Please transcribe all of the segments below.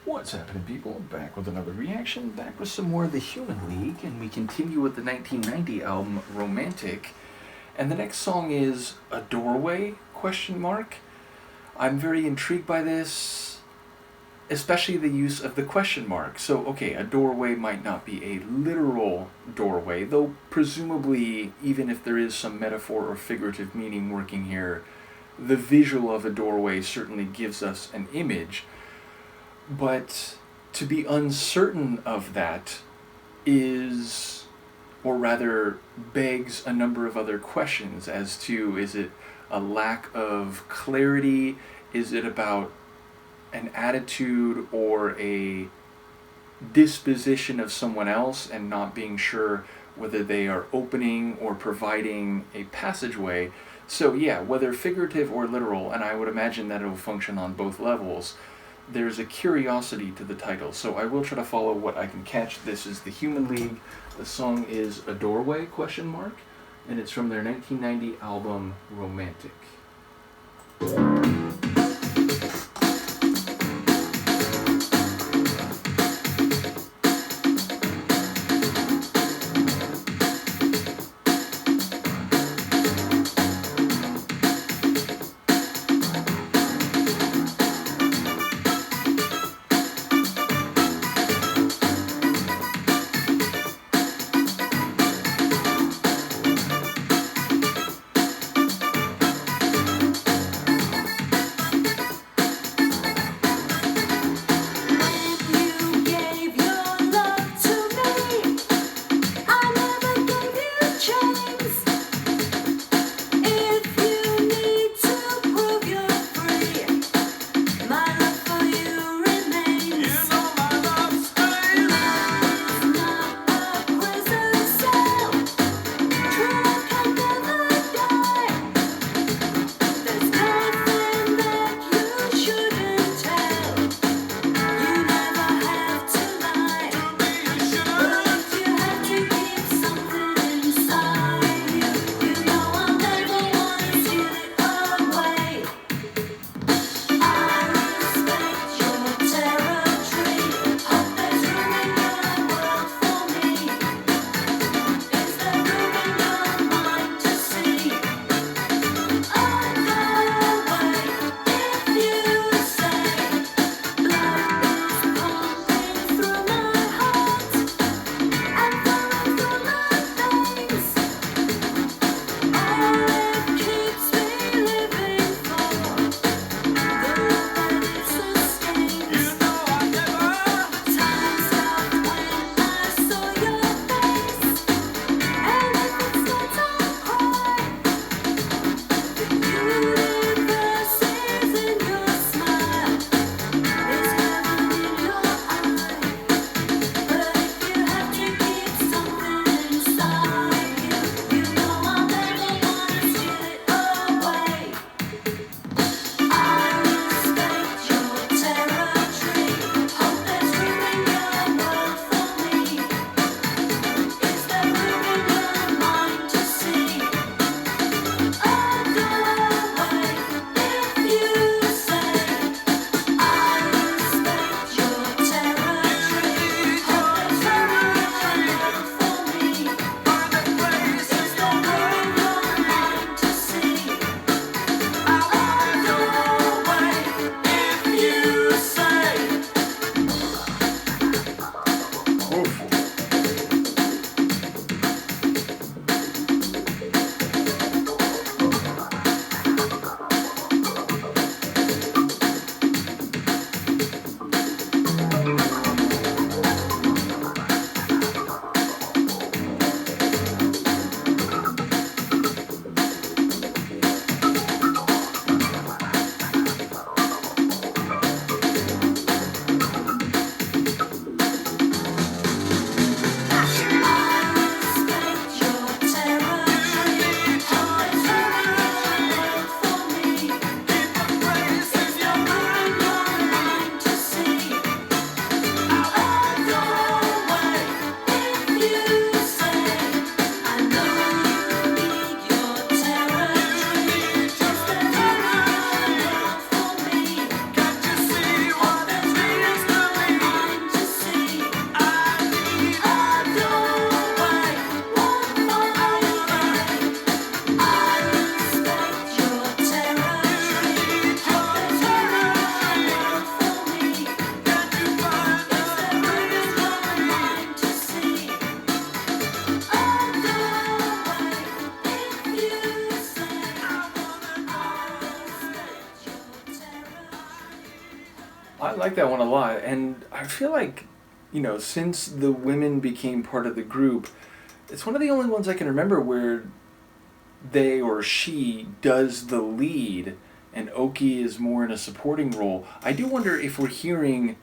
What's happening, people? Back with another reaction, back with some more of the Human League, and we continue with the 1990 album Romantic. And the next song is A Doorway? I'm very intrigued by this, especially the use of the question mark. So, okay, a doorway might not be a literal doorway, though presumably, even if there is some metaphor or figurative meaning working here, the visual of a doorway certainly gives us an image. But to be uncertain of that is, or rather begs a number of other questions as to, is it a lack of clarity? Is it about an attitude or a disposition of someone else and not being sure whether they are opening or providing a passageway? So yeah, whether figurative or literal, and I would imagine that it will function on both levels, there's a curiosity to the title, so I will try to follow what I can catch. This is the Human League. The song is A Doorway? And it's from their 1990 album Romantic. that one a lot, and I feel like, since the women became part of the group, it's one of the only ones I can remember where they or she does the lead and Oki is more in a supporting role. I do wonder if we're hearing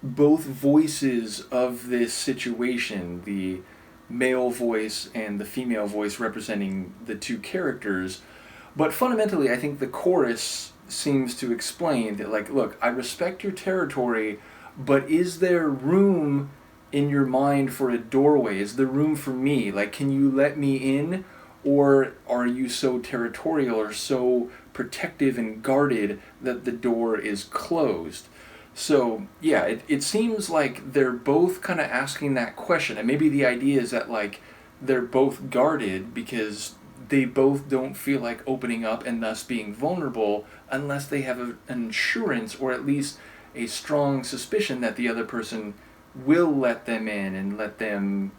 both voices of this situation, the male voice and the female voice representing the two characters. But fundamentally, I think the chorus seems to explain that, like, look, I respect your territory, but is there room in your mind for a doorway? Is there room for me? Like, can you let me in? Or are you so territorial or so protective and guarded that the door is closed? So, yeah, it seems like they're both kind of asking that question. And maybe the idea is that, like, they're both guarded because they both don't feel like opening up and thus being vulnerable unless they have an assurance or at least a strong suspicion that the other person will let them in and let them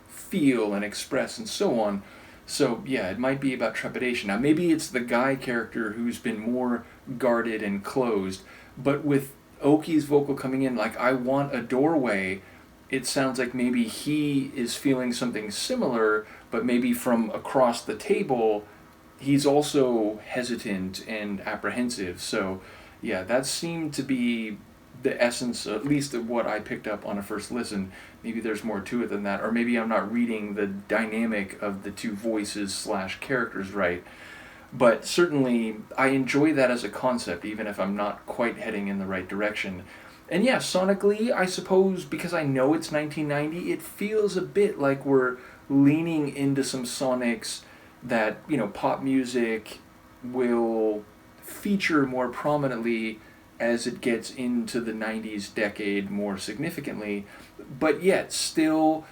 feel and express and so on. So, yeah, it might be about trepidation. Now, maybe it's the guy character who's been more guarded and closed, but with Oki's vocal coming in, like, I want a doorway, it sounds like maybe he is feeling something similar, but maybe from across the table, he's also hesitant and apprehensive. So, yeah, that seemed to be the essence, at least of what I picked up on a first listen. Maybe there's more to it than that, or maybe I'm not reading the dynamic of the two voices / characters right. But certainly, I enjoy that as a concept, even if I'm not quite heading in the right direction. And yeah, sonically, I suppose, because I know it's 1990, it feels a bit like we're leaning into some sonics that, pop music will feature more prominently as it gets into the 90s decade more significantly, but yet still,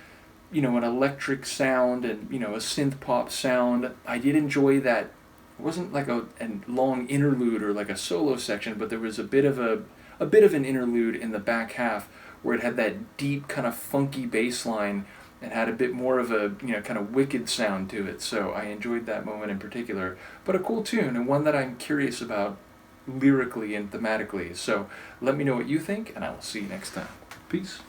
an electric sound and, a synth pop sound. I did enjoy that. It wasn't like a long interlude or like a solo section, but there was a bit of an interlude in the back half where it had that deep kind of funky bass line and had a bit more of a kind of wicked sound to it. So I enjoyed that moment in particular. But a cool tune, and one that I'm curious about lyrically and thematically. So let me know what you think, and I will see you next time. Peace.